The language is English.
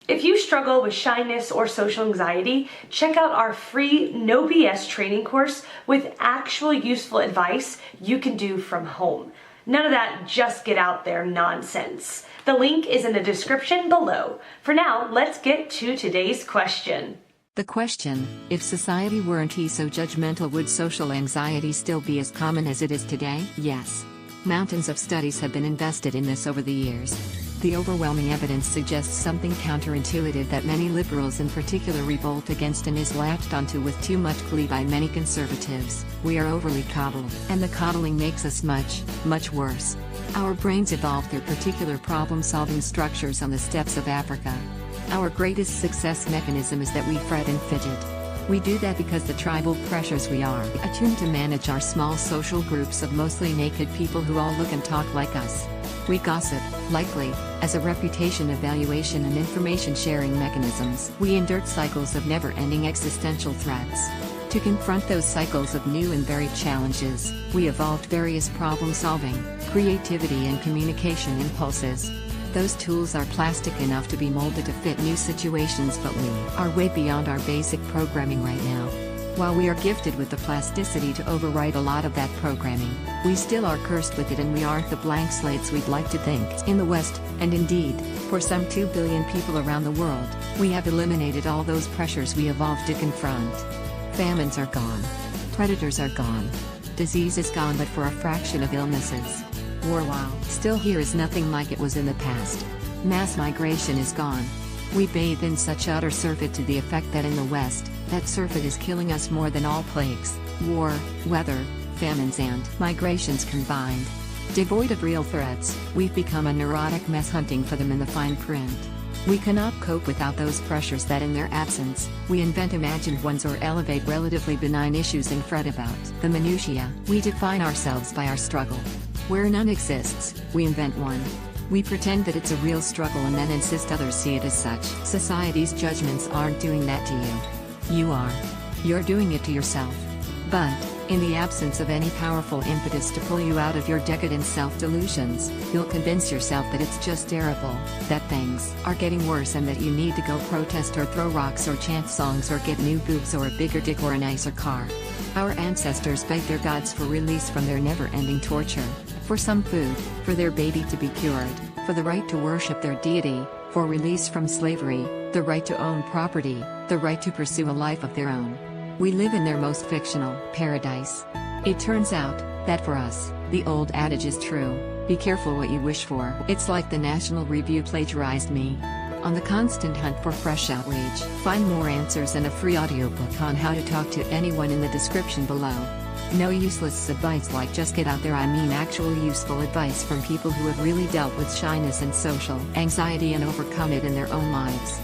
If you struggle with shyness or social anxiety, check out our free No BS training course with actual useful advice you can do from home. None of that just get out there nonsense. The link is in the description below. For now, let's get to today's question. The question, if society weren't so judgmental, would social anxiety still be as common as it is today? Yes. Mountains of studies have been invested in this over the years. The overwhelming evidence suggests something counterintuitive that many liberals in particular revolt against and is latched onto with too much glee by many conservatives. We are overly coddled, and the coddling makes us much, much worse. Our brains evolved their particular problem-solving structures on the steppes of Africa. Our greatest success mechanism is that we fret and fidget. We do that because the tribal pressures we are attuned to manage our small social groups of mostly naked people who all look and talk like us. We gossip, likely, as a reputation evaluation and information sharing mechanisms. We endure cycles of never-ending existential threats. To confront those cycles of new and varied challenges, we evolved various problem-solving, creativity and communication impulses. Those tools are plastic enough to be molded to fit new situations, but we are way beyond our basic programming right now. While we are gifted with the plasticity to overwrite a lot of that programming, we still are cursed with it, and we aren't the blank slates we'd like to think. In the West, and indeed, for some 2 billion people around the world, we have eliminated all those pressures we evolved to confront. Famines are gone. Predators are gone. Disease is gone, but for a fraction of illnesses. War, while still here, is nothing like it was in the past. Mass migration is gone. We bathe in such utter surfeit to the effect that in the West, that surfeit is killing us more than all plagues, war, weather, famines and migrations combined. Devoid of real threats, we've become a neurotic mess hunting for them in the fine print. We cannot cope without those pressures that in their absence, we invent imagined ones or elevate relatively benign issues and fret about the minutiae. We define ourselves by our struggle. Where none exists, we invent one. We pretend that it's a real struggle and then insist others see it as such. Society's judgments aren't doing that to you. You are. You're doing it to yourself. But, in the absence of any powerful impetus to pull you out of your decadent self-delusions, you'll convince yourself that it's just terrible, that things are getting worse, and that you need to go protest or throw rocks or chant songs or get new boobs or a bigger dick or a nicer car. Our ancestors begged their gods for release from their never-ending torture, for some food, for their baby to be cured, for the right to worship their deity, for release from slavery, the right to own property, the right to pursue a life of their own. We live in their most fictional paradise. It turns out that for us, the old adage is true: be careful what you wish for. It's like the National Review plagiarized me. On the constant hunt for fresh outrage, find more answers and a free audiobook on how to talk to anyone in the description below. No useless advice like just get out there, I mean actual useful advice from people who have really dealt with shyness and social anxiety and overcome it in their own lives.